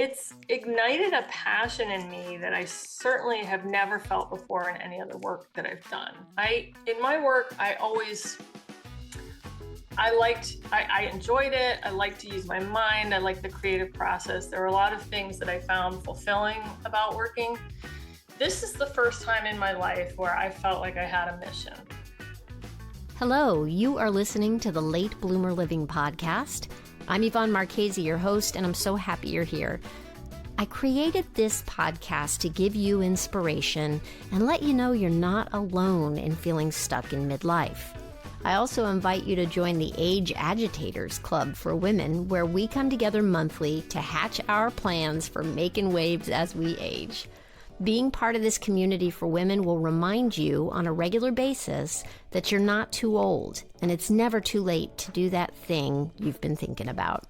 It's ignited a passion in me that I certainly have never felt before in any other work that I've done. In my work, I enjoyed it. I like to use my mind. I like the creative process. There are a lot of things that I found fulfilling about working. This is the first time in my life where I felt like I had a mission. Hello, you are listening to the Late Bloomer Living podcast. I'm Yvonne Marchese, your host, and I'm so happy you're here. I created this podcast to give you inspiration and let you know you're not alone in feeling stuck in midlife. I also invite you to join the Age Agitators Club for women, where we come together monthly to hatch our plans for making waves as we age. Being part of this community for women will remind you on a regular basis that you're not too old and it's never too late to do that thing you've been thinking about.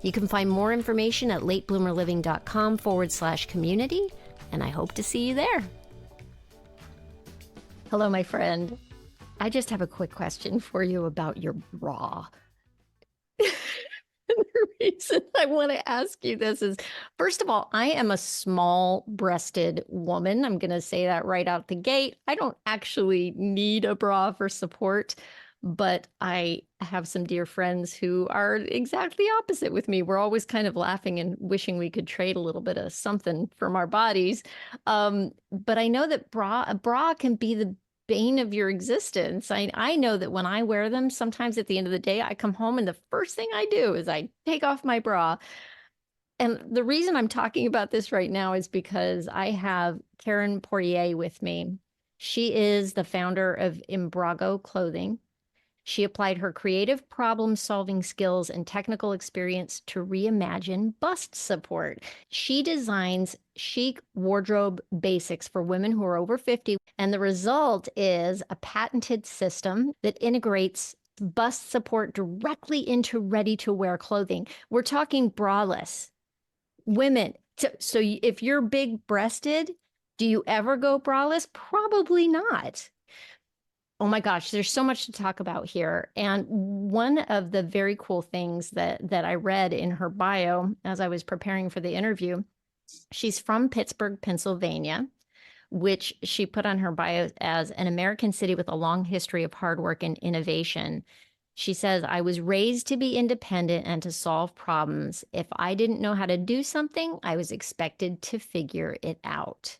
You can find more information at latebloomerliving.com/community, and I hope to see you there. Hello, my friend. I just have a quick question for you about your bra. And the reason I want to ask you this is, first of all, I am a small-breasted woman. I'm going to say that right out the gate. I don't actually need a bra for support, but I have some dear friends who are exactly opposite with me. We're always kind of laughing and wishing we could trade a little bit of something from our bodies. But I know that a bra can be the bane of your existence. I know that when I wear them, sometimes at the end of the day, I come home and the first thing I do is I take off my bra. And the reason I'm talking about this right now is because I have Karen Poirier with me. She is the founder of Embrago clothing. She applied her creative problem-solving skills and technical experience to reimagine bust support. She designs chic wardrobe basics for women who are over 50, and the result is a patented system that integrates bust support directly into ready-to-wear clothing. We're talking braless. Women, so if you're big-breasted, do you ever go braless? Probably not. Oh my gosh, there's so much to talk about here. And one of the very cool things that I read in her bio as I was preparing for the interview, she's from Pittsburgh, Pennsylvania, which she put on her bio as an American city with a long history of hard work and innovation. She says, I was raised to be independent and to solve problems. If I didn't know how to do something, I was expected to figure it out.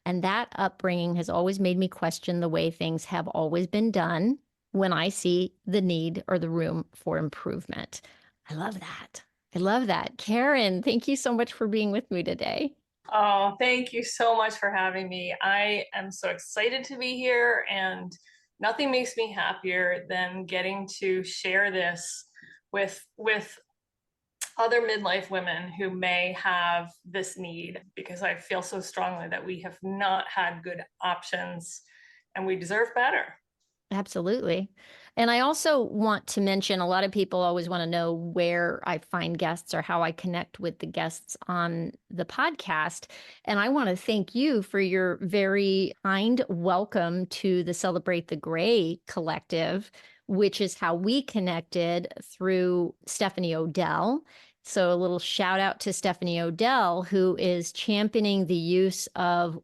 And that upbringing has always made me question the way things have always been done when I see the need or the room for improvement. I love that. I love that. Karen, thank you so much for being with me today. Oh, thank you so much for having me. I am so excited to be here, and nothing makes me happier than getting to share this with other midlife women who may have this need, because I feel so strongly that we have not had good options and we deserve better. Absolutely. And I also want to mention, a lot of people always want to know where I find guests or how I connect with the guests on the podcast. And I want to thank you for your very kind welcome to the Celebrate the Gray collective, which is how we connected through Stephanie Odell. So a little shout out to Stephanie Odell, who is championing the use of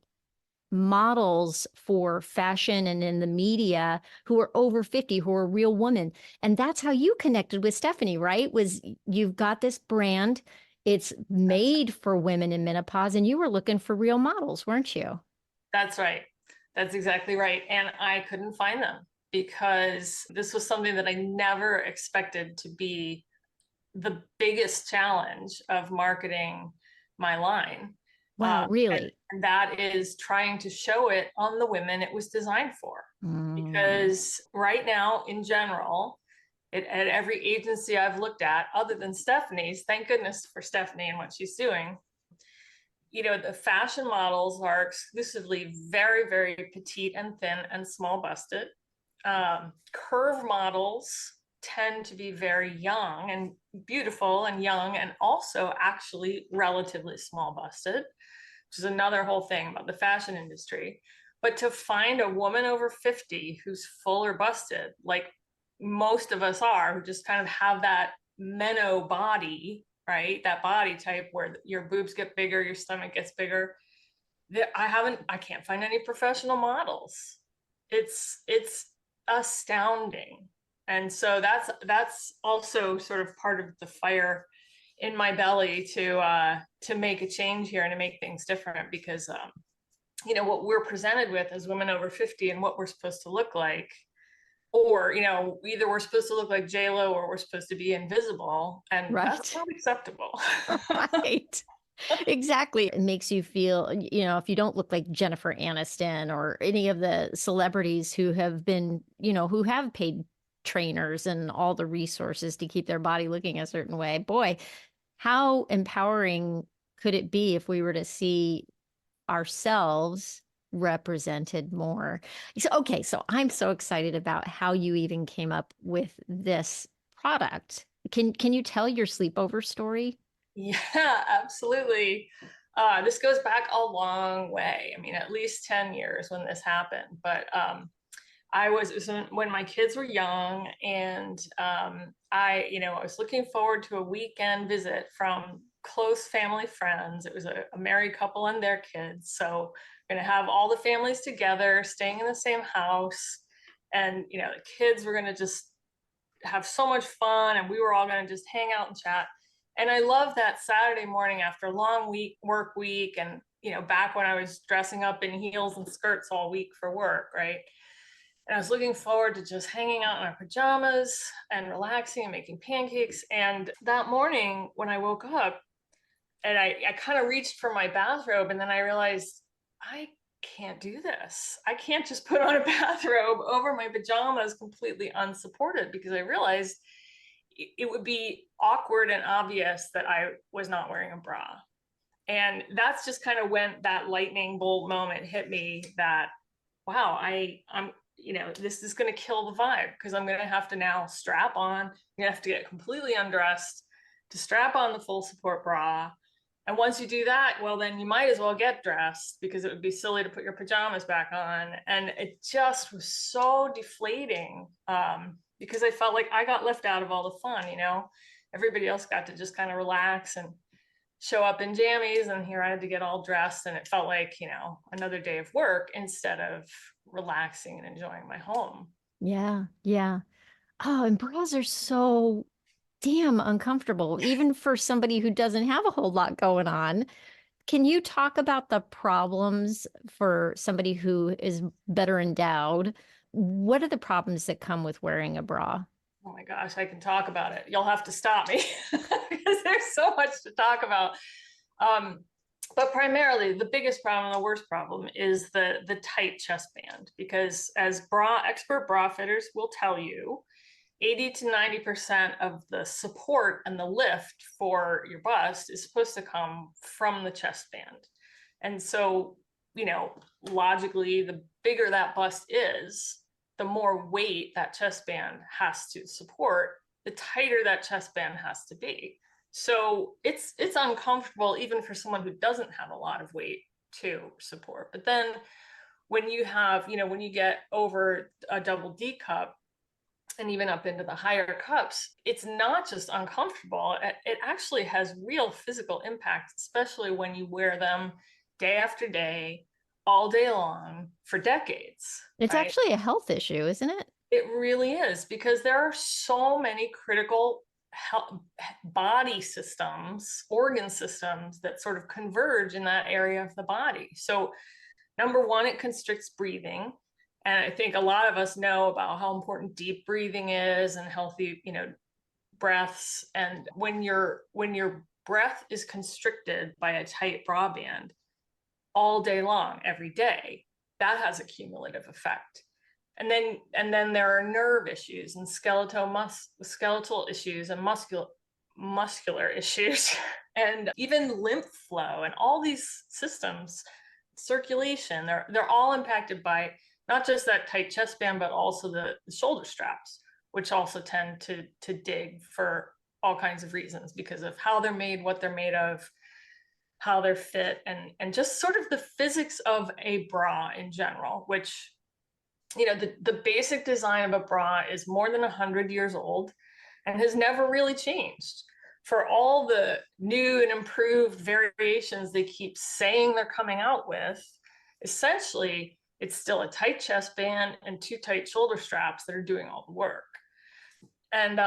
models for fashion and in the media who are over 50, who are real women. And that's how you connected with Stephanie, right? Was you've got this brand, it's made for women in menopause, and you were looking for real models, weren't you? That's right. That's exactly right. And I couldn't find them because this was something that I never expected to be the biggest challenge of marketing my line. Wow, really? And that is trying to show it on the women it was designed for. Because right now, in general, at every agency I've looked at, other than Stephanie's, thank goodness for Stephanie and what she's doing, you know, the fashion models are exclusively very, very petite and thin and small busted. Curve models tend to be very young and beautiful and young, and also actually relatively small busted, which is another whole thing about the fashion industry. But to find a woman over 50 who's full or busted, like most of us are, who just kind of have that menno body, right? That body type where your boobs get bigger, your stomach gets bigger. I can't find any professional models. It's astounding. And so that's also sort of part of the fire in my belly to make a change here and to make things different, because what we're presented with as women over 50 and what we're supposed to look like, or either we're supposed to look like J-Lo or we're supposed to be invisible, and that's Right. not acceptable. Right. Exactly. It makes you feel, if you don't look like Jennifer Aniston or any of the celebrities who have been, who have paid trainers and all the resources to keep their body looking a certain way, boy, how empowering could it be if we were to see ourselves represented more? So I'm so excited about how you even came up with this product. Can you tell your sleepover story? Yeah, absolutely. This goes back a long way. I mean, at least 10 years when this happened. But it was when my kids were young, and I was looking forward to a weekend visit from close family friends. It was a married couple and their kids. So we're gonna have all the families together, staying in the same house. And the kids were gonna just have so much fun, and we were all gonna just hang out and chat. And I love that Saturday morning after a long work week, and back when I was dressing up in heels and skirts all week for work, right? And I was looking forward to just hanging out in our pajamas and relaxing and making pancakes. And that morning when I woke up, and I kind of reached for my bathrobe, and then I realized I can't do this. I can't just put on a bathrobe over my pajamas completely unsupported, because I realized it would be awkward and obvious that I was not wearing a bra. And that's just kind of when that lightning bolt moment hit me that, wow, I'm this is going to kill the vibe, because I'm going to have to now strap on. I'm going to have to get completely undressed to strap on the full support bra. And once you do that, well, then you might as well get dressed, because it would be silly to put your pajamas back on. And it just was so deflating, because I felt like I got left out of all the fun. Everybody else got to just kind of relax and show up in jammies, and here I had to get all dressed, and it felt like another day of work instead of relaxing and enjoying my home. Yeah, yeah. Oh, and bras are so damn uncomfortable, even for somebody who doesn't have a whole lot going on. Can you talk about the problems for somebody who is better endowed? What are the problems that come with wearing a bra? Oh my gosh, I can talk about it. You'll have to stop me because there's so much to talk about. But primarily, the biggest problem, the worst problem, is the tight chest band, because as expert bra fitters will tell you, 80 to 90% of the support and the lift for your bust is supposed to come from the chest band. And so, logically, the bigger that bust is, the more weight that chest band has to support, the tighter that chest band has to be. So it's uncomfortable even for someone who doesn't have a lot of weight to support. But then when you have, when you get over a double D cup and even up into the higher cups, it's not just uncomfortable. It actually has real physical impact, especially when you wear them day after day, all day long for decades. It's Right? actually a health issue, isn't it? It really is, because there are so many critical body systems, organ systems that sort of converge in that area of the body. So number one, it constricts breathing. And I think a lot of us know about how important deep breathing is and healthy, breaths. And when your breath is constricted by a tight bra band all day long, every day, that has a cumulative effect. And then there are nerve issues and skeletal issues and muscular issues and even lymph flow and all these systems, circulation, they're all impacted by not just that tight chest band, but also the shoulder straps, which also tend to dig for all kinds of reasons, because of how they're made, what they're made of, how they're fit, and just sort of the physics of a bra in general, which the basic design of a bra is more than 100 years old and has never really changed. for all the new and improved variations they keep saying they're coming out with, essentially it's still a tight chest band and two tight shoulder straps that are doing all the work. And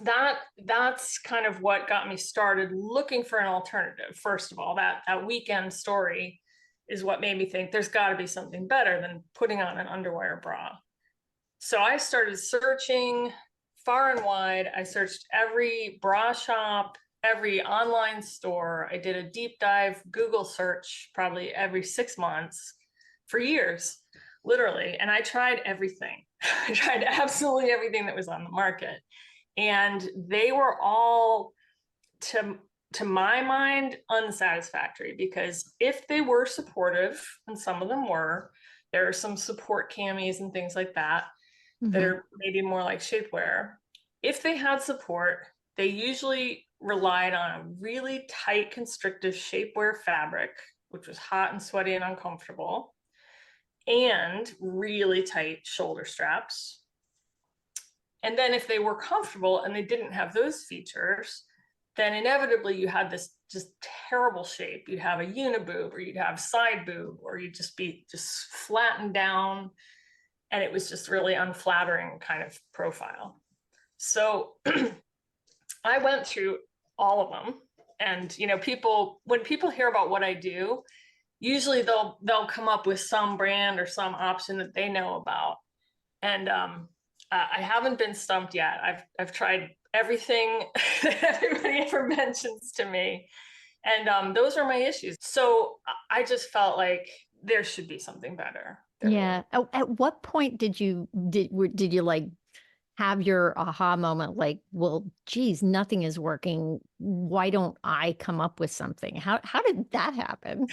that's kind of what got me started looking for an alternative. First of all, that weekend story is what made me think there's got to be something better than putting on an underwire bra. So I started searching far and wide. I searched every bra shop, every online store. I did a deep dive Google search probably every 6 months for years, literally. And I tried everything. I tried absolutely everything that was on the market. And they were all, to my mind, unsatisfactory, because if they were supportive, and some of them were, there are some support camis and things like that that are maybe more like shapewear. If they had support, they usually relied on a really tight constrictive shapewear fabric, which was hot and sweaty and uncomfortable, and really tight shoulder straps. And then if they were comfortable and they didn't have those features, then inevitably you had this just terrible shape. You'd have a uniboob, or you'd have side boob, or you'd just be just flattened down. And it was just really unflattering kind of profile. So I went through all of them. And, you know, when people hear about what I do, usually they'll come up with some brand or some option that they know about. And I haven't been stumped yet. I've tried everything that everybody ever mentions to me. And those are my issues. So I just felt like there should be something better. Yeah. At what point did you like have your aha moment, like, well, geez, nothing is working. Why don't I come up with something? How did that happen?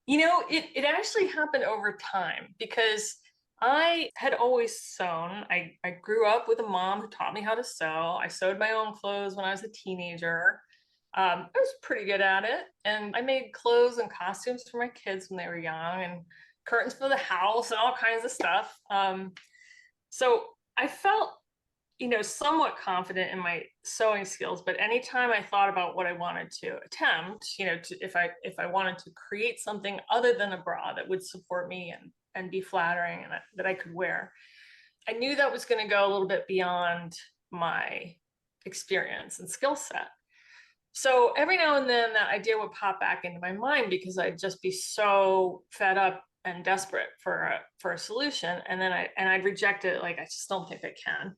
You know, it actually happened over time, because I had always sewn. I grew up with a mom who taught me how to sew. I sewed my own clothes when I was a teenager. I was pretty good at it. And I made clothes and costumes for my kids when they were young, and curtains for the house and all kinds of stuff. So I felt, you know, somewhat confident in my sewing skills, but anytime I thought about what I wanted to attempt, you know, if I wanted to create something other than a bra that would support me and be flattering and that I could wear, I knew that was going to go a little bit beyond my experience and skill set. So every now and then that idea would pop back into my mind, because I'd just be so fed up and desperate for a solution, and then I'd reject it, like, I just don't think I can.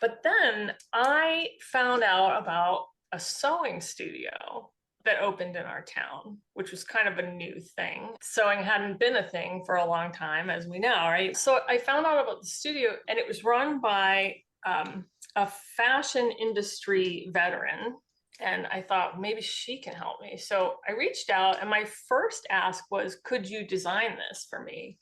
But then I found out about a sewing studio that opened in our town, which was kind of a new thing. Sewing hadn't been a thing for a long time, as we know, right? So I found out about the studio, and it was run by a fashion industry veteran. And I thought, maybe she can help me. So I reached out, and my first ask was, could you design this for me?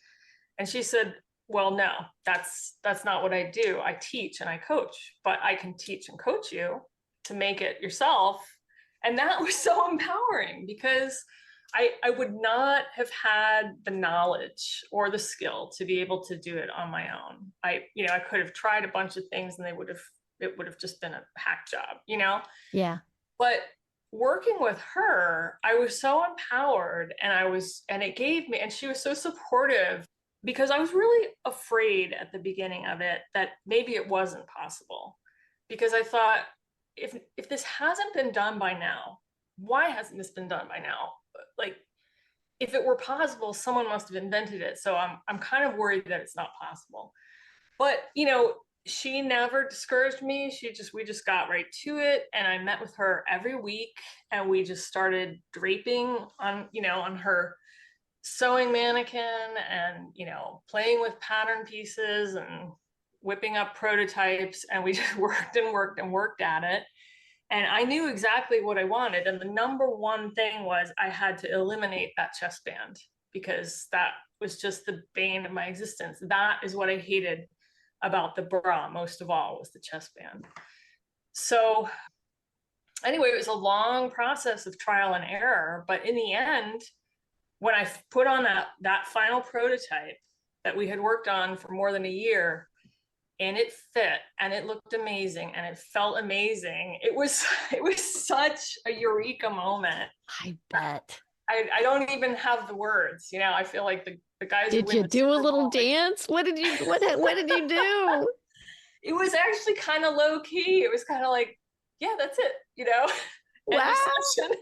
And she said, well, no, that's not what I do. I teach and I coach, but I can teach and coach you to make it yourself. And that was so empowering, because I would not have had the knowledge or the skill to be able to do it on my own. I could have tried a bunch of things, and it would have just been a hack job, you know? Yeah. But working with her, I was so empowered, and it gave me, and she was so supportive, because I was really afraid at the beginning of it that maybe it wasn't possible, because I thought, if this hasn't been done by now, why hasn't this been done by now? Like, if it were possible, someone must have invented it. So I'm kind of worried that it's not possible. But, you know, she never discouraged me. We just got right to it. And I met with her every week, and we just started draping on her sewing mannequin, and, you know, playing with pattern pieces and whipping up prototypes. And we just worked and worked and worked at it. And I knew exactly what I wanted. And the number one thing was, I had to eliminate that chest band, because that was just the bane of my existence. That is what I hated about the bra most of all, was the chest band. So anyway, it was a long process of trial and error. But in the end, when I put on that final prototype that we had worked on for more than a year, and it fit and it looked amazing and it felt amazing. It was it was such a eureka moment. I bet. I don't even have the words, you know. I feel like the guys who Did win you the do a Super little Bowl, like, dance? What did you do? it was actually kind of low key. It was kind of like, yeah, that's it, you know. End of Wow. session.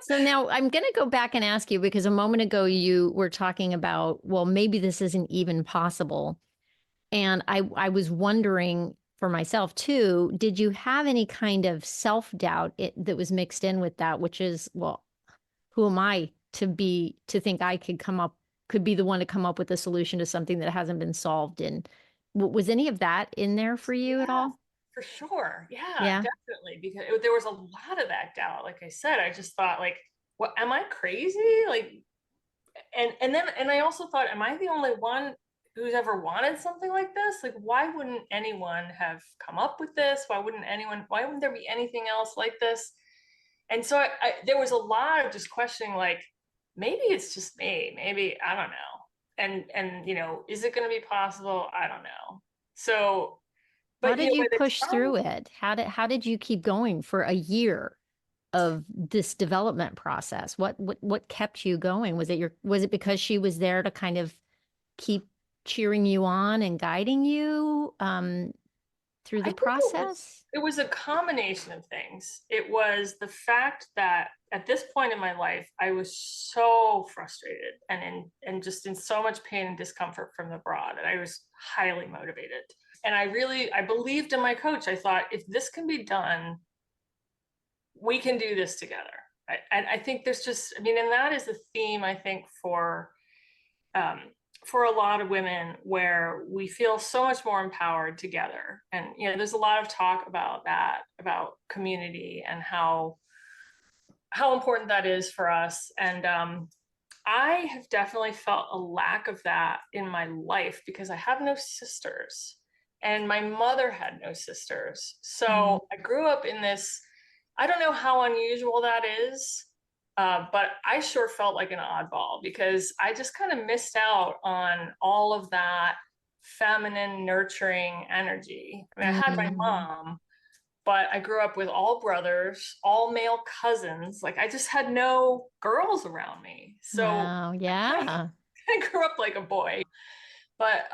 So now I'm going to go back and ask you because a moment ago you were talking about, well, maybe this isn't even possible. And I was wondering for myself too, did you have any kind of self-doubt that was mixed in with that, which is, well, who am I to think I could be the one to come up with a solution to something that hasn't been solved? And was any of that in there for you at Yeah, all? for sure. Yeah, Yeah. definitely. Because there was a lot of that doubt. Like I said, I just thought, like, what, am I crazy? Like, and then and I also thought, am I the only one who's ever wanted something like this? Like, why wouldn't anyone have come up with this? Why wouldn't there be anything else like this? And so there was a lot of just questioning, like, maybe it's just me, maybe I don't know. And you know, is it going to be possible? I don't know. So, How but you did know, you by the push time, through it? How did you keep going for a year of this development process? What kept you going? Was it because she was there to kind of keep cheering you on and guiding you through I the think process? it was a combination of things. It was the fact that at this point in my life, I was so frustrated and just in so much pain and discomfort from the broad, and I was highly motivated. And I believed in my coach. I thought, if this can be done, we can do this together. And I think there's just, I mean, and that is the theme, I think, um, for a lot of women, where we feel so much more empowered together. And you know, there's a lot of talk about that, about community and how important that is for us. And I have definitely felt a lack of that in my life because I have no sisters, and my mother had no sisters. Mm. So I grew up in this, I don't know how unusual that is, but I sure felt like an oddball because I just kind of missed out on all of that feminine, nurturing energy. I mean, I had my Mm. mom, but I grew up with all brothers, all male cousins. Like, I just had no girls around me. So Wow. I kind of Yeah. I grew up like a boy. But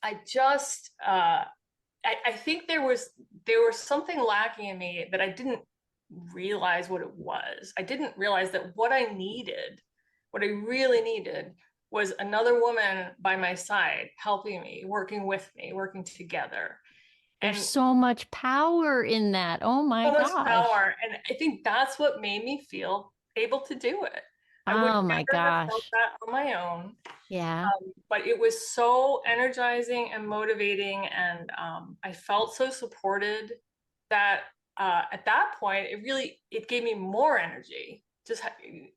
I just I think there was something lacking in me that I didn't realize what it was. I didn't realize that what I really needed, was another woman by my side, helping me, working with me, working together. There's And so much power in that. Oh my so much gosh. power. And I think that's what made me feel able to do it. I would Oh my never have felt gosh. that on my own. Yeah. But it was so energizing and motivating. And I felt so supported that at that point, it gave me more energy. Just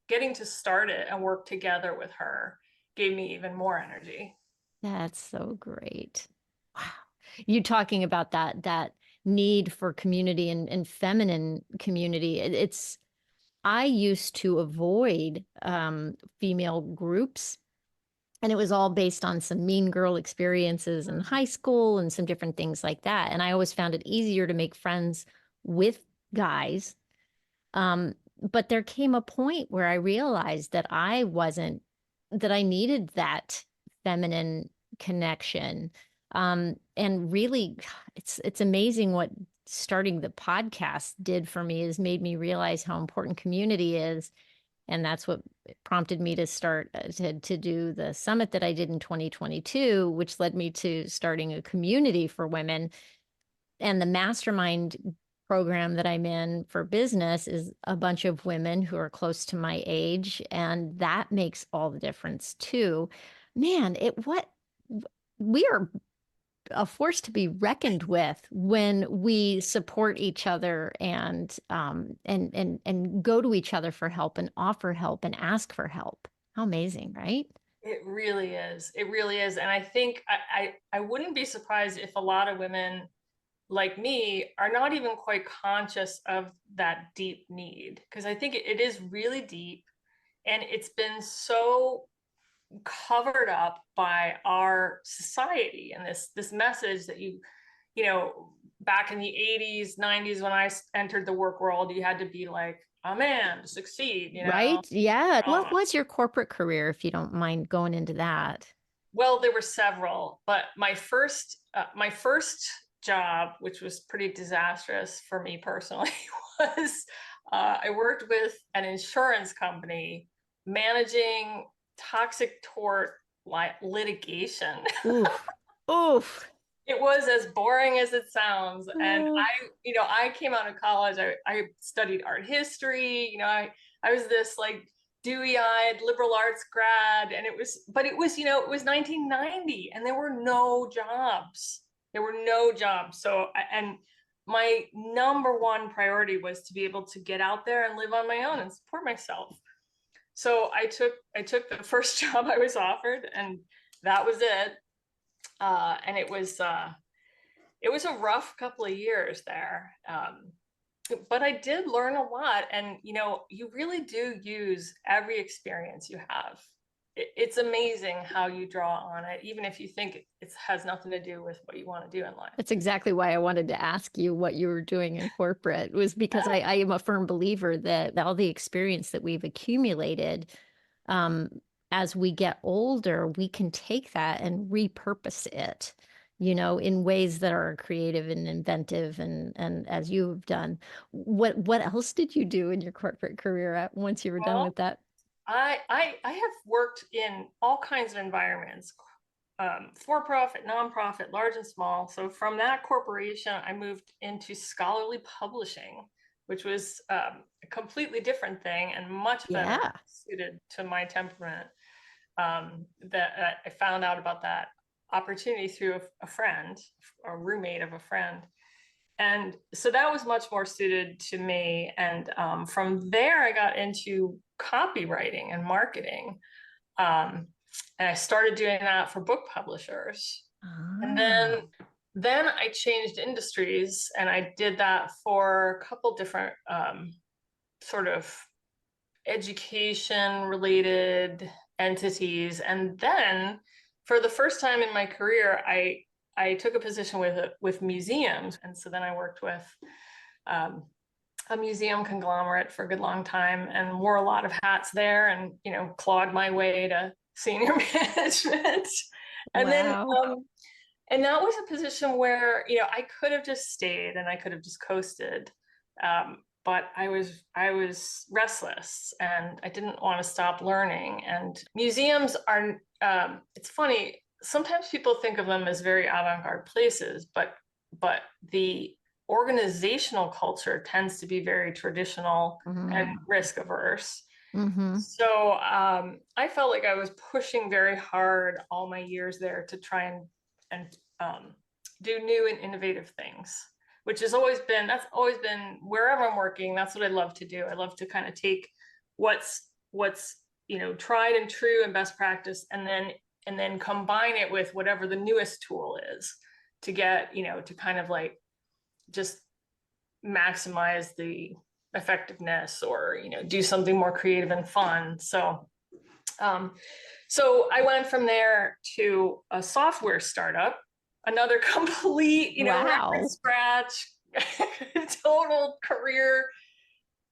getting to start it and work together with her gave me even more energy. That's so great. Wow. You talking about that need for community and feminine community. I used to avoid female groups, and it was all based on some mean girl experiences in high school and some different things like that. And I always found it easier to make friends with guys. But there came a point where I realized that that I needed that feminine connection. And really, it's amazing what starting the podcast did for me, is made me realize how important community is. And that's what prompted me to start to do the summit that I did in 2022, which led me to starting a community for women. And the mastermind program that I'm in for business is a bunch of women who are close to my age. And that makes all the difference too. Man, we are a force to be reckoned with when we support each other and go to each other for help and offer help and ask for help. How amazing, right? It really is. It really is. And I think I wouldn't be surprised if a lot of women like me are not even quite conscious of that deep need, because I think it is really deep, and it's been so covered up by our society and this message that you know, back in the 80s, 90s, when I entered the work world, you had to be like a man to succeed, you know. Right? Yeah. What Uh, was your corporate career, if you don't mind going into that? well, there were several, but my first job, which was pretty disastrous for me personally, was I worked with an insurance company managing toxic tort litigation. Oof. Oof. It was as boring as it sounds. And Uh, I came out of college, I studied art history, I was this like dewy-eyed liberal arts grad, and it was 1990 and there were no jobs. There were no jobs. So, and my number one priority was to be able to get out there and live on my own and support myself. So I took the first job I was offered, and that was it. And it was a rough couple of years there. But I did learn a lot. And, you really do use every experience you have. It's amazing how you draw on it, even if you think it has nothing to do with what you want to do in life. That's exactly why I wanted to ask you what you were doing in corporate, was because I am a firm believer that all the experience that we've accumulated, um, as we get older, we can take that and repurpose it, in ways that are creative and inventive, and as you have done. What else did you do in your corporate career once you were done Well, with that? I have worked in all kinds of environments, for profit, nonprofit, large and small. So from that corporation, I moved into scholarly publishing, which was a completely different thing and much better Yeah. suited to my temperament. That I found out about that opportunity through a friend, a roommate of a friend. And so that was much more suited to me. And from there, I got into copywriting and marketing. Um, and I started doing that for book publishers. And Ah. then I changed industries, and I did that for a couple different sort of education related entities. And then for the first time in my career, I took a position with museums. And so then I worked with um, a museum conglomerate for a good long time and wore a lot of hats there, and clawed my way to senior management. And then Wow. and that was a position where I could have just stayed and I could have just coasted. But I was restless and I didn't want to stop learning. And museums are, it's funny, sometimes people think of them as very avant-garde places, but the organizational culture tends to be very traditional and Mm-hmm. risk averse. Mm-hmm. So I felt like I was pushing very hard all my years there to try and do new and innovative things, which that's always been wherever I'm working. That's what I love to do. I love to kind of take what's tried and true and best practice, and then combine it with whatever the newest tool is to get to kind of like just maximize the effectiveness, or do something more creative and fun. Um, so I went from there to a software startup, another complete, right from Wow. scratch, total career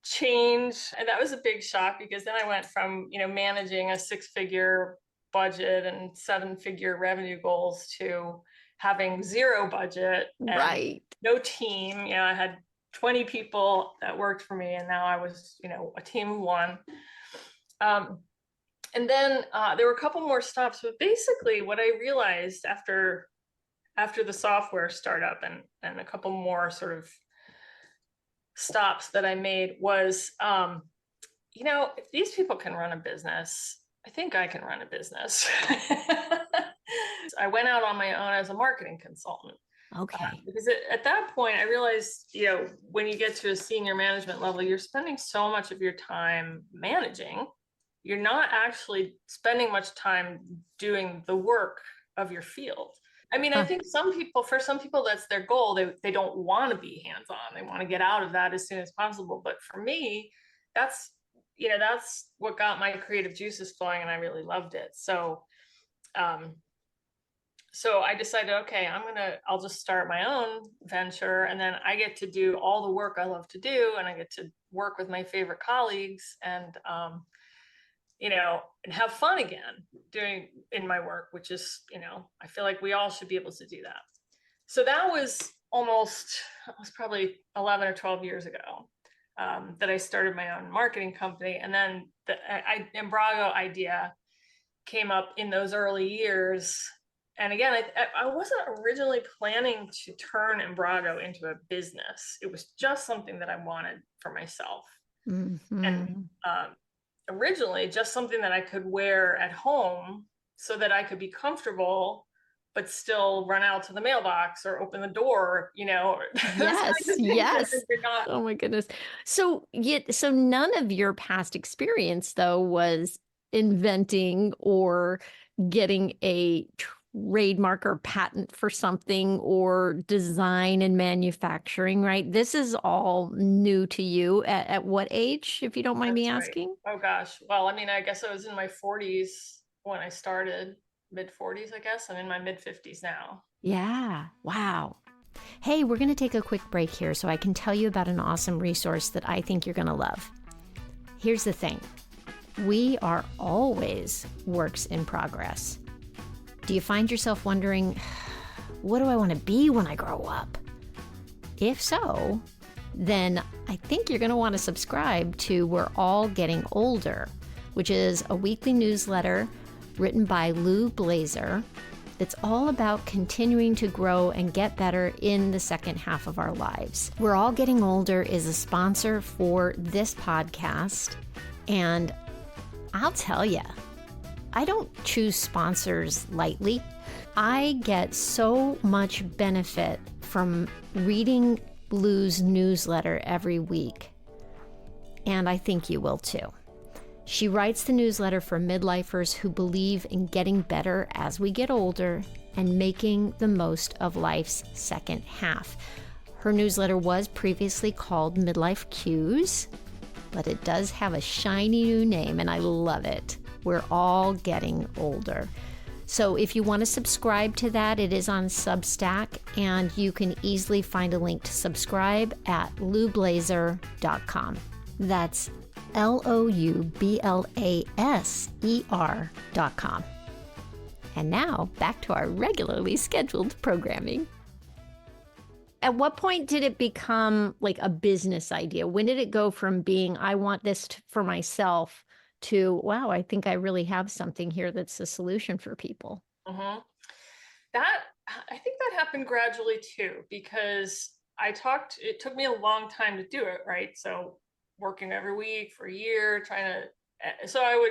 change. And that was a big shock, because then I went from, managing a 6-figure budget and 7-figure revenue goals to having zero budget and Right. no team. I had 20 people that worked for me, and now I was, a team of one. And then there were a couple more stops, but basically what I realized after the software startup and a couple more sort of stops that I made was, if these people can run a business, I think I can run a business. I went out on my own as a marketing consultant. Okay. Because at that point, I realized, when you get to a senior management level, you're spending so much of your time managing. You're not actually spending much time doing the work of your field. I mean, I Huh. think for some people, that's their goal. They don't want to be hands-on. They want to get out of that as soon as possible. But for me, that's, that's what got my creative juices flowing, and I really loved it. So I decided, okay, I'll just start my own venture, and then I get to do all the work I love to do, and I get to work with my favorite colleagues, and and have fun again doing in my work, which is, I feel like we all should be able to do that. So that was probably 11 or 12 years ago, that I started my own marketing company. And then the Embrago idea came up in those early years. And again, I wasn't originally planning to turn Embrago into a business. It was just something that I wanted for myself. Mm-hmm. And originally just something that I could wear at home so that I could be comfortable, but still run out to the mailbox or open the door, Yes, yes. Oh my goodness. So none of your past experience though was inventing or getting a trademark or patent for something or design and manufacturing, right? This is all new to you. At what age, if you don't mind me asking? Right. Oh gosh. Well, I guess I was in my 40s when I started, mid 40s, I guess. I'm in my mid 50s now. Yeah. Wow. Hey, we're going to take a quick break here so I can tell you about an awesome resource that I think you're going to love. Here's the thing. We are always works in progress. Do you find yourself wondering, what do I want to be when I grow up? If so, then I think you're going to want to subscribe to We're All Getting Older, which is a weekly newsletter written by Lou Blazer that's all about continuing to grow and get better in the second half of our lives. We're All Getting Older is a sponsor for this podcast, and I'll tell you, I don't choose sponsors lightly. I get so much benefit from reading Lou's newsletter every week, and I think you will too. She writes the newsletter for midlifers who believe in getting better as we get older and making the most of life's second half. Her newsletter was previously called Midlife Cues, but it does have a shiny new name, and I love it. We're All Getting Older. So if you want to subscribe to that, it is on Substack, and you can easily find a link to subscribe at loublazer.com. That's loublaser.com. And now back to our regularly scheduled programming. At what point did it become like a business idea? When did it go from being, I want this for myself, to, wow, I think I really have something here that's a solution for people? Mm-hmm. I think that happened gradually too, because it took me a long time to do it, right? So working every week for a year,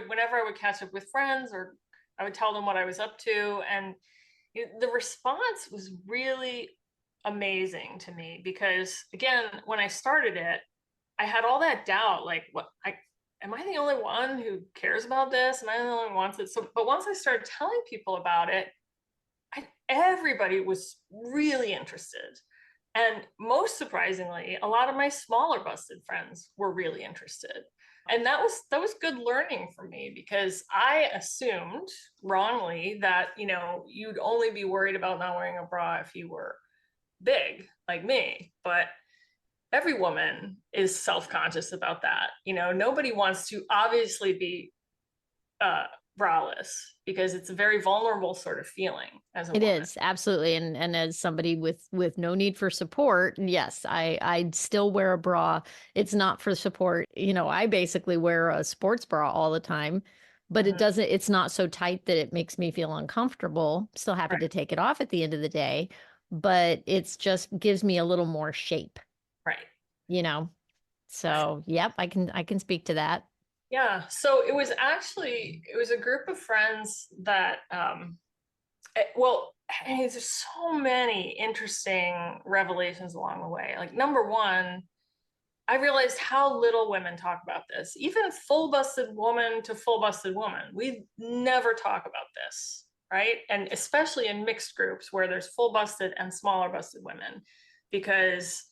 whenever I would catch up with friends, or I would tell them what I was up to. And the response was really amazing to me, because again, when I started it, I had all that doubt, like, am I the only one who cares about this? Am I the only one who wants it? But once I started telling people about it, everybody was really interested. And most surprisingly, a lot of my smaller busted friends were really interested. And that was good learning for me, because I assumed wrongly that, you'd only be worried about not wearing a bra if you were big like me. But every woman is self-conscious about that. Nobody wants to obviously be braless, because it's a very vulnerable sort of feeling as a woman. It is, absolutely. And as somebody with no need for support, yes, I'd still wear a bra. It's not for support. I basically wear a sports bra all the time, but it's not so tight that it makes me feel uncomfortable. Still happy to take it off at the end of the day, but it's just gives me a little more shape. Right. So yep, I can speak to that. Yeah. So it was a group of friends that, there's so many interesting revelations along the way. Like, number one, I realized how little women talk about this. Even full busted woman to full busted woman, we never talk about this, right? And especially in mixed groups where there's full busted and smaller busted women, because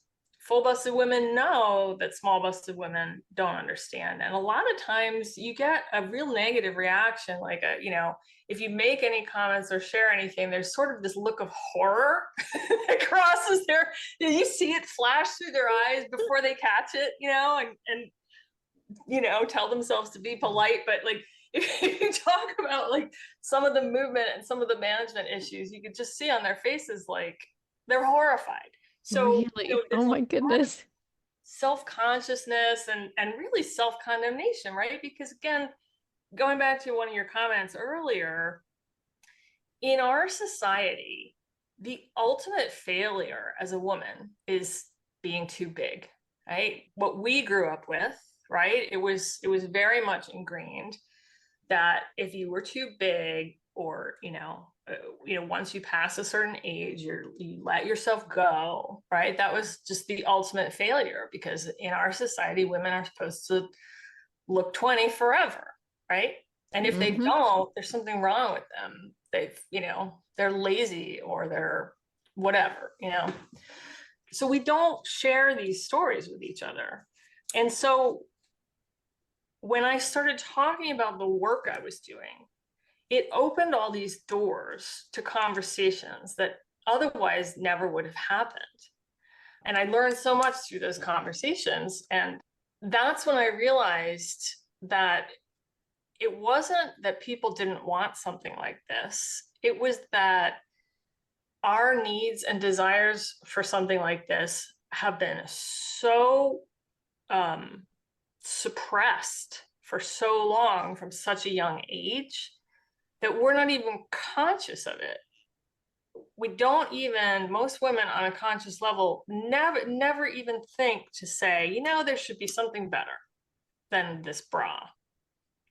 full-busted women know that small-busted women don't understand. And a lot of times you get a real negative reaction, like if you make any comments or share anything, there's sort of this look of horror that crosses you see it flash through their eyes before they catch it, and tell themselves to be polite. But like, if you talk about like some of the movement and some of the management issues, you could just see on their faces, like they're horrified. So, Really? Oh my goodness. Self-consciousness and really self-condemnation, right? Because again, going back to one of your comments earlier, in our society, the ultimate failure as a woman is being too big, right? What we grew up with, right? It was very much ingrained that if you were too big, or once you pass a certain age, you let yourself go, right? That was just the ultimate failure, because in our society, women are supposed to look 20 forever, right? And if they don't, there's something wrong with them. They're lazy, or they're whatever. So we don't share these stories with each other. And so when I started talking about the work I was doing, it opened all these doors to conversations that otherwise never would have happened. And I learned so much through those conversations. And that's when I realized that it wasn't that people didn't want something like this. It was that our needs and desires for something like this have been so suppressed for so long from such a young age that we're not even conscious of it. We don't even, most women on a conscious level, never even think to say, there should be something better than this bra.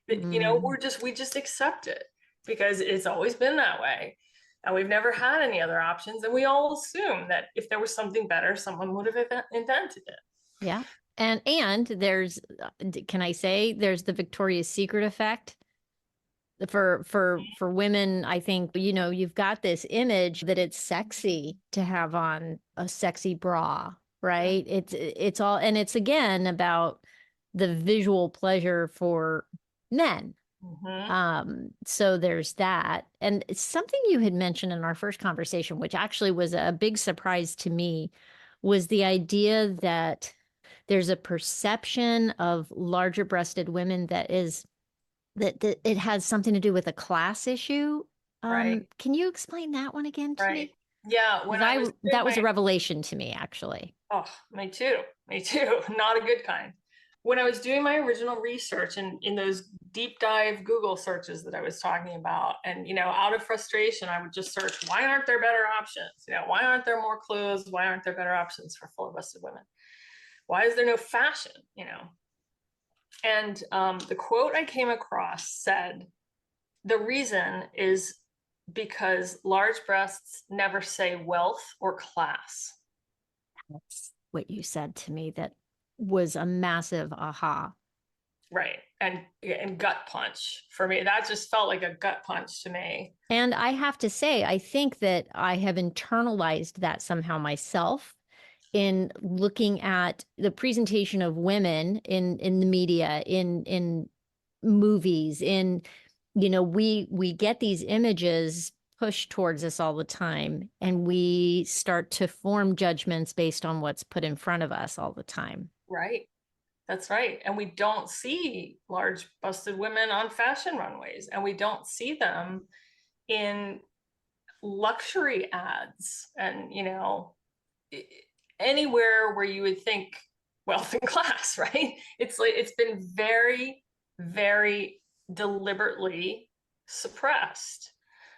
We just accept it because it's always been that way. And we've never had any other options. And we all assume that if there was something better, someone would have invented it. Yeah. And there's, can I say, there's the Victoria's Secret effect. For women, I think, you've got this image that it's sexy to have on a sexy bra, right? It's all, and it's again about the visual pleasure for men. So there's that. And it's something you had mentioned in our first conversation, which actually was a big surprise to me, was the idea that there's a perception of larger breasted women that it has something to do with a class issue. Right. Can you explain that one again to me? Yeah. That was a revelation to me, actually. Oh, me too. Not a good kind. When I was doing my original research and in those deep dive Google searches that I was talking about, and, out of frustration, I would just search, why aren't there better options? Why aren't there more clothes? Why aren't there better options for full-busted women? Why is there no fashion? And the quote I came across said, the reason is because large breasts never say wealth or class. That's what you said to me. That was a massive aha. Right. And gut punch for me. That just felt like a gut punch to me. And I have to say, I think that I have internalized that somehow myself in looking at the presentation of women in the media, in movies, we get these images pushed towards us all the time, and we start to form judgments based on what's put in front of us all the time. Right. That's right. And we don't see large busted women on fashion runways, and we don't see them in luxury ads and, anywhere where you would think wealth and class, right? It's been very, very deliberately suppressed.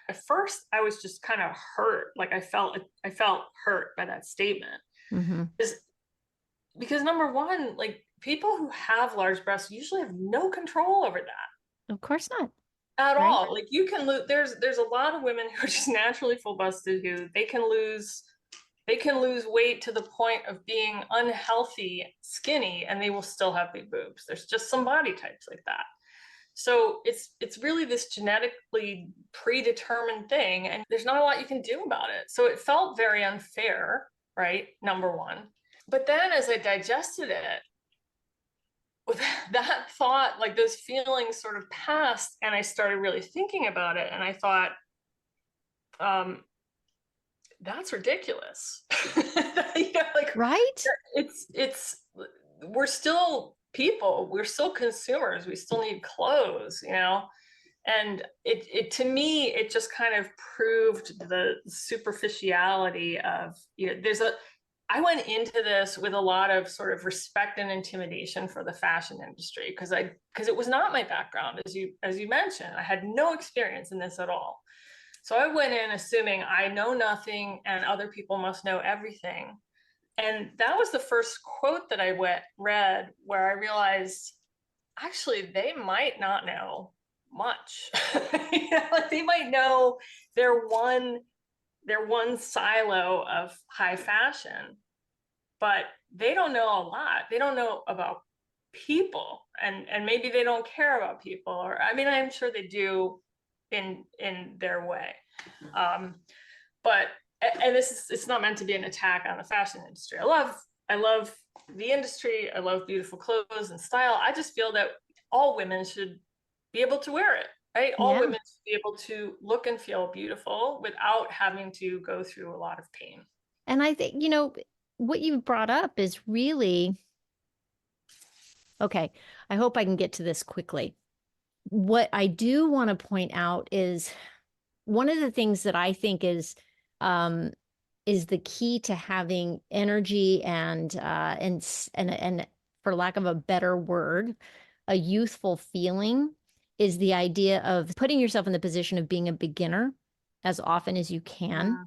At first, I was just kind of hurt. Like I felt hurt by that statement. Because number one, like people who have large breasts usually have no control over that. Of course not. At all. Like you can lose, there's a lot of women who are just naturally full busted who they can lose weight to the point of being unhealthy, skinny, and they will still have big boobs. There's just some body types like that. So it's really this genetically predetermined thing, and there's not a lot you can do about it. So it felt very unfair, right? Number one. But then as I digested it, with that thought, like those feelings sort of passed, and I started really thinking about it. And I thought, that's ridiculous. Like Right? it's we're still people, we're still consumers, we still need clothes, and it to me, it just kind of proved the superficiality of, I went into this with a lot of sort of respect and intimidation for the fashion industry, because it was not my background, as you mentioned. I had no experience in this at all. So I went in assuming I know nothing and other people must know everything. And that was the first quote that I read where I realized actually they might not know much. Like they might know their one silo of high fashion, but they don't know a lot. They don't know about people, and maybe they don't care about people, or I mean, I'm sure they do in their way. But and it's not meant to be an attack on the fashion industry. I love the industry. I love beautiful clothes and style. I just feel that all women should be able to wear it, right? All Yeah. women should be able to look and feel beautiful without having to go through a lot of pain. And I think, what you brought up is really okay. I hope I can get to this quickly. What I do want to point out is one of the things that I think is the key to having energy and for lack of a better word, a youthful feeling is the idea of putting yourself in the position of being a beginner as often as you can.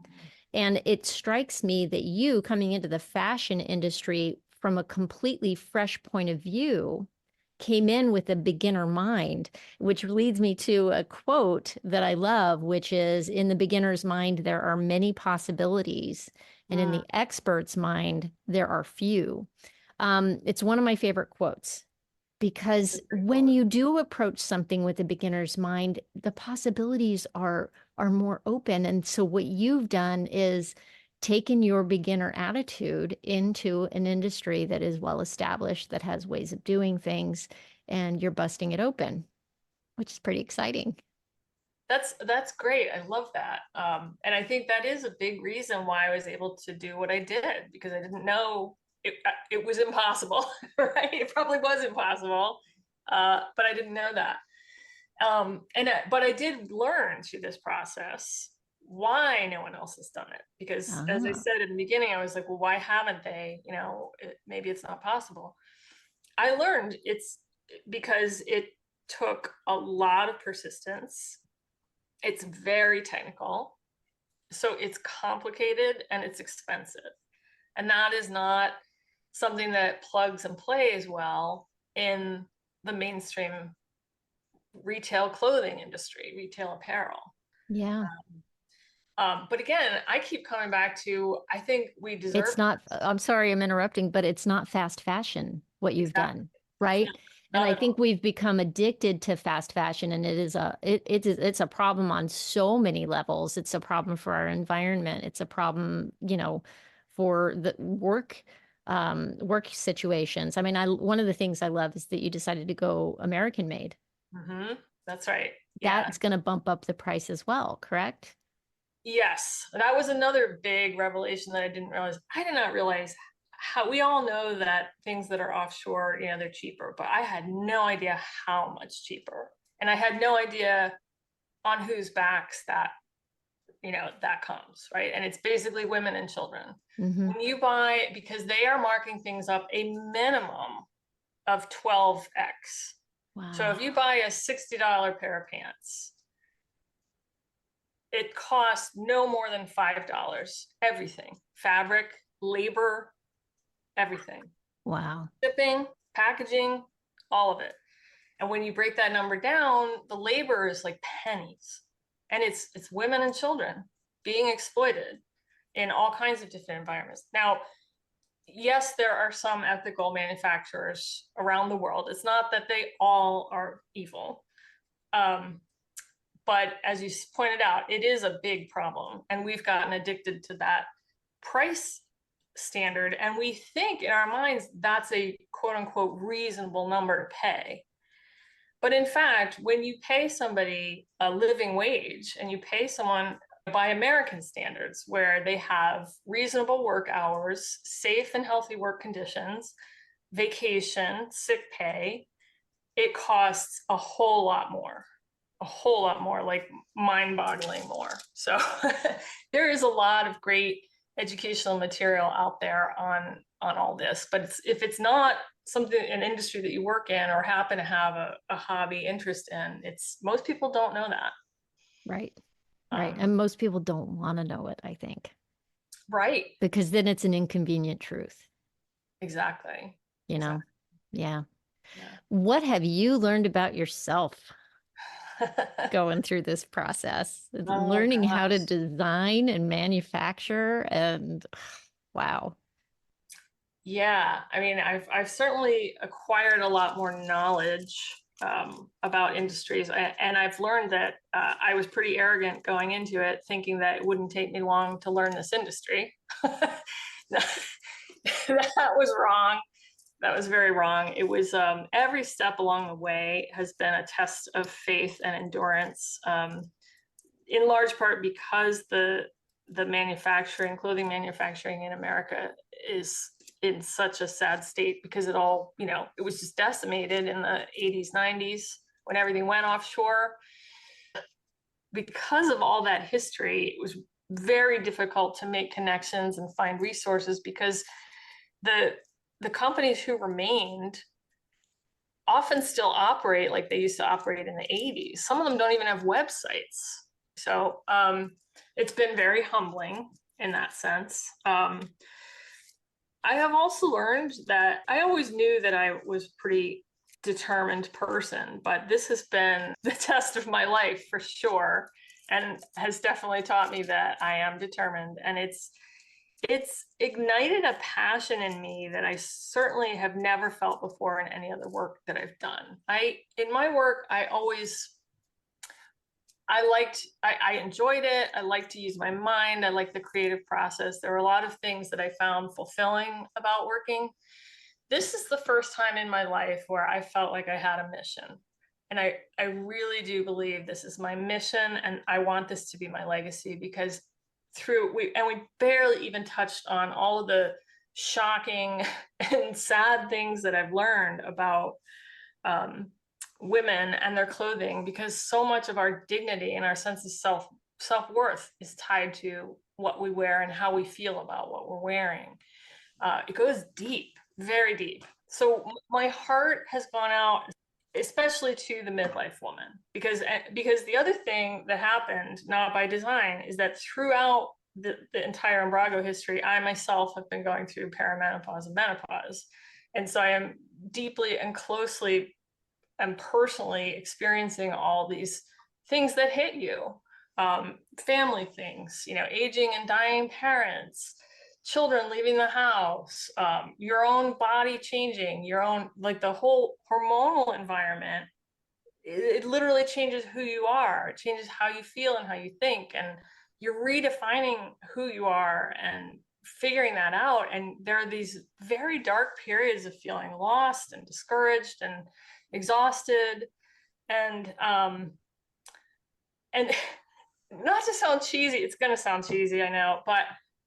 And it strikes me that you coming into the fashion industry from a completely fresh point of view came in with a beginner mind, which leads me to a quote that I love, which is, in the beginner's mind, there are many possibilities, and in the expert's mind, there are few. It's one of my favorite quotes because when you do approach something with a beginner's mind, the possibilities are more open. And so what you've done is taken your beginner attitude into an industry that is well established, that has ways of doing things, and you're busting it open, which is pretty exciting. That's great. I love that. And I think that is a big reason why I was able to do what I did, because I didn't know it was impossible, right? It probably was impossible, but I didn't know that. But I did learn through this process why no one else has done it. Because as I Ah, said in the beginning, I was like, well, why haven't they? Maybe it's not possible. I learned it's because it took a lot of persistence. It's very technical. So it's complicated and it's expensive. And that is not something that plugs and plays well in the mainstream retail clothing industry, retail apparel. yeah. But again, I keep coming back to, I think we deserve It's not, I'm sorry I'm interrupting, but it's not fast fashion what you've exactly. done, It's right? not, And not I at think all. we've become addicted to fast fashion, and it's a problem on so many levels. It's a problem for our environment. It's a problem, for the work situations. I mean, one of the things I love is that you decided to go American made. Mm-hmm. That's right. Yeah. That's going to bump up the price as well, correct? Yes. That was another big revelation that I didn't realize. I did not realize how we all know that things that are offshore, they're cheaper, but I had no idea how much cheaper. And I had no idea on whose backs that comes, right? And it's basically women and children. Hmm. When you buy, because they are marking things up a minimum of 12x. So Wow. if you buy a $60 pair of pants, it costs no more than $5. Everything, fabric, labor, everything, Wow. shipping, packaging, all of it. And when you break that number down, the labor is like pennies. And it's women and children being exploited in all kinds of different environments. Now, yes, there are some ethical manufacturers around the world. It's not that they all are evil. Um, but as you pointed out, it is a big problem. And we've gotten addicted to that price standard. And we think in our minds that's a quote unquote reasonable number to pay. But in fact, when you pay somebody a living wage and you pay someone by American standards, where they have reasonable work hours, safe and healthy work conditions, vacation, sick pay, it costs a whole lot more, like mind-boggling more. So there is a lot of great educational material out there on all this, but if it's not something, an industry that you work in or happen to have a hobby interest in, it's, most people don't know that. Right. Right. And most people don't want to know it, I think. Right. Because then it's an inconvenient truth. Exactly. You know? Exactly. Yeah. Yeah. What have you learned about yourself going through this process? Oh, Learning how to gosh. design and manufacture, and wow. Yeah, I mean, I've certainly acquired a lot more knowledge about industries, and I've learned that I was pretty arrogant going into it, thinking that it wouldn't take me long to learn this industry. That was wrong. That was very wrong. It was every step along the way has been a test of faith and endurance, in large part because the manufacturing, clothing manufacturing in America is in such a sad state, because it all, you know, it was just decimated in the 80s, 90s when everything went offshore. Because of all that history, it was very difficult to make connections and find resources, because the companies who remained often still operate like they used to operate in the 80s. Some of them don't even have websites. So it's been very humbling in that sense. I have also learned that I always knew that I was a pretty determined person, but this has been the test of my life for sure, and has definitely taught me that I am determined. And it's ignited a passion in me that I certainly have never felt before in any other work that I've done. In my work, I enjoyed it. I liked to use my mind. I liked the creative process. There were a lot of things that I found fulfilling about working. This is the first time in my life where I felt like I had a mission. And I really do believe this is my mission, and I want this to be my legacy, because we barely even touched on all of the shocking and sad things that I've learned about women and their clothing, because so much of our dignity and our sense of self-worth is tied to what we wear and how we feel about what we're wearing. It goes deep, very deep. So my heart has gone out, especially to the midlife woman, because the other thing that happened, not by design, is that throughout the entire Embrago history, I myself have been going through perimenopause and menopause. And so I am deeply and closely and personally experiencing all these things that hit you, family things, you know, aging and dying parents, children leaving the house, your own body changing, your own, like the whole hormonal environment. It literally changes who you are. It changes how you feel and how you think, and you're redefining who you are and figuring that out. And there are these very dark periods of feeling lost and discouraged and exhausted, and not to sound cheesy, it's going to sound cheesy, I know, but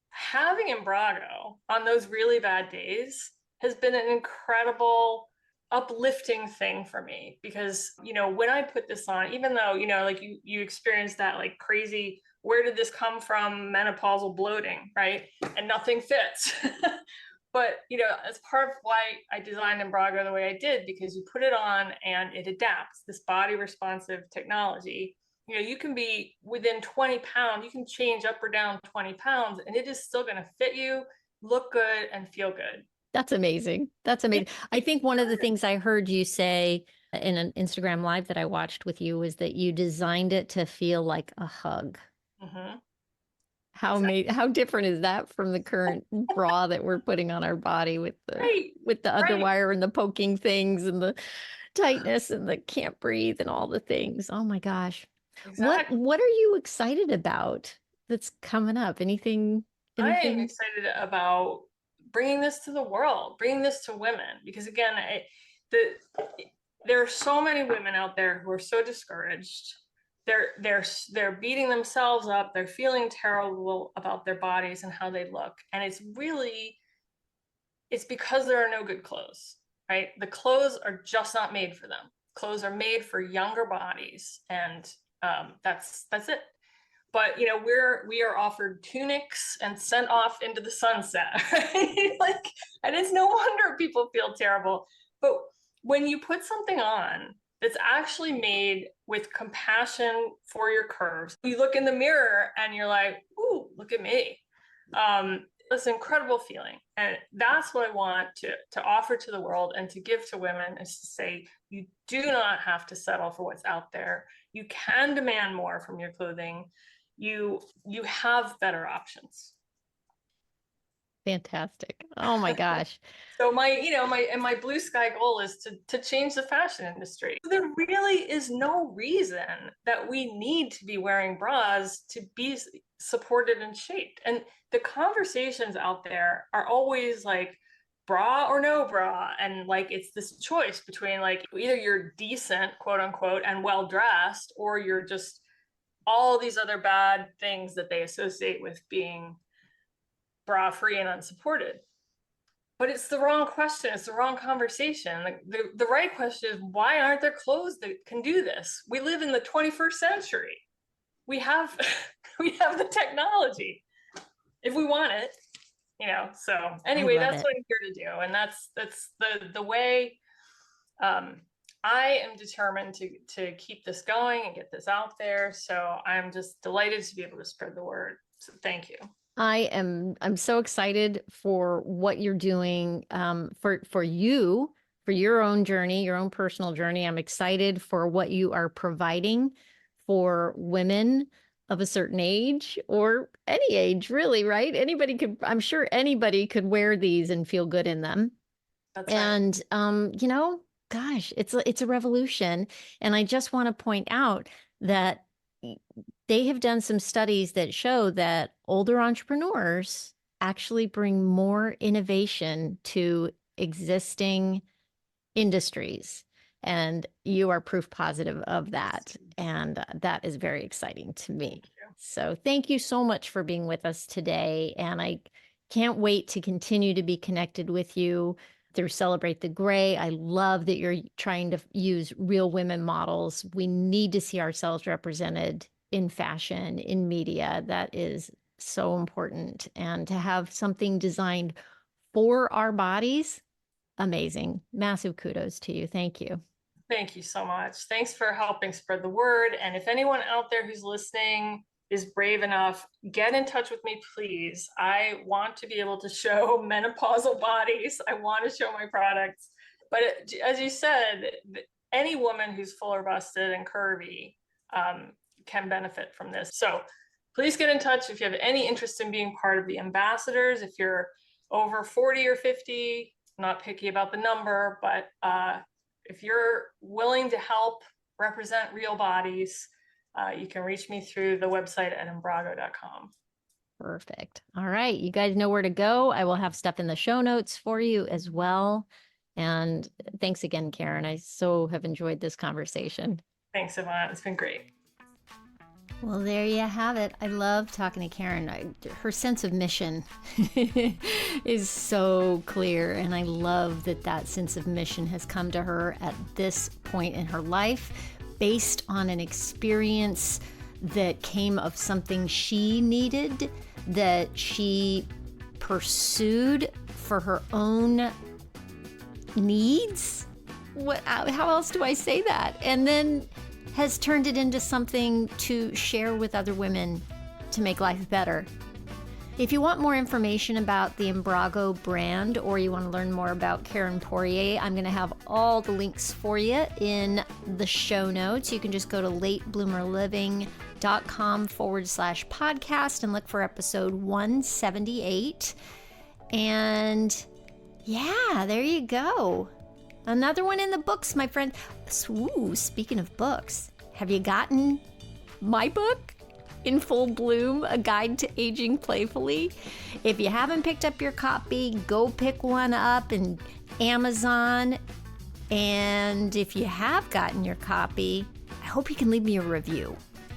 having Embrago on those really bad days has been an incredible uplifting thing for me, because, you know, when I put this on, even though, you know, like you experience that like crazy, where did this come from, menopausal bloating, right? And nothing fits. But, you know, as part of why I designed Embrago the way I did, because you put it on and it adapts, this body responsive technology. You know, you can be within 20 pounds, you can change up or down 20 pounds, and it is still going to fit you, look good, and feel good. That's amazing. That's amazing. I think one of the things I heard you say in an Instagram live that I watched with you was that you designed it to feel like a hug. Mm-hmm. How different is that from the current bra that we're putting on our body with the Right, underwire and the poking things and the tightness and the can't breathe and all the things. Oh my gosh. exactly. What are you excited about that's coming up? I am Anything? excited about bringing this to the world, bringing this to women, because again, there are so many women out there who are so discouraged. They're beating themselves up. They're feeling terrible about their bodies and how they look. And it's because there are no good clothes, right? The clothes are just not made for them. Clothes are made for younger bodies, and that's it. But we are offered tunics and sent off into the sunset, right? Like, and it's no wonder people feel terrible. But when you put something on that's actually made with compassion for your curves, you look in the mirror and you're like, ooh, look at me. This incredible feeling. And that's what I want to offer to the world and to give to women, is to say, you do not have to settle for what's out there. You can demand more from your clothing. You have better options. Fantastic. Oh my gosh. So my blue sky goal is to change the fashion industry. There really is no reason that we need to be wearing bras to be supported and shaped. And the conversations out there are always like, bra or no bra, and like it's this choice between like either you're decent, quote unquote, and well dressed, or you're just all these other bad things that they associate with being bra free and unsupported. But it's the wrong question. It's the wrong conversation. The right question is, why aren't there clothes that can do this? We live in the 21st century. We have the technology if we want it, so anyway, that's what I'm here to do. And that's the way. I am determined to keep this going and get this out there. So I'm just delighted to be able to spread the word. So thank you. I'm so excited for what you're doing, for you, for your own journey, your own personal journey. I'm excited for what you are providing for women of a certain age, or any age, really, right? I'm sure anybody could wear these and feel good in them. That's right. And gosh, it's a revolution. And I just want to point out that they have done some studies that show that older entrepreneurs actually bring more innovation to existing industries. And you are proof positive of that. And that is very exciting to me. So thank you so much for being with us today. And I can't wait to continue to be connected with you through Celebrate the Gray. I love that you're trying to use real women models. We need to see ourselves represented in fashion, in media. That is so important. And to have something designed for our bodies, amazing. Massive kudos to you. Thank you. Thank you so much. Thanks for helping spread the word. And if anyone out there who's listening is brave enough, get in touch with me, please. I want to be able to show menopausal bodies. I want to show my products. But as you said, any woman who's fuller busted and curvy can benefit from this. So please get in touch if you have any interest in being part of the ambassadors. If you're over 40 or 50, not picky about the number, but if you're willing to help represent real bodies, you can reach me through the website at embrago.com. Perfect. All right. You guys know where to go. I will have stuff in the show notes for you as well. And thanks again, Karen. I so have enjoyed this conversation. Thanks, Yvonne. It's been great. Well, there you have it. I love talking to Karen. Her sense of mission is so clear. And I love that sense of mission has come to her at this point in her life, based on an experience that came of something she needed, that she pursued for her own needs. How else do I say that? And then has turned it into something to share with other women to make life better. If you want more information about the Embrago brand, or you want to learn more about Karen Poirier, I'm going to have all the links for you in the show notes. You can just go to latebloomerliving.com/podcast and look for episode 178. And yeah, there you go. Another one in the books, my friend. Ooh, speaking of books, have you gotten my book? in full bloom, A Guide to Aging Playfully. If you haven't picked up your copy, go pick one up in Amazon. And if you have gotten your copy, I hope you can leave me a review.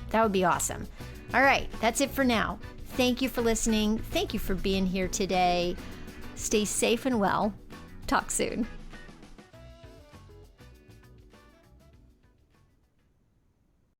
That would be awesome. All right, that's it for now. Thank you for listening. Thank you for being here today. Stay safe and well. Talk soon.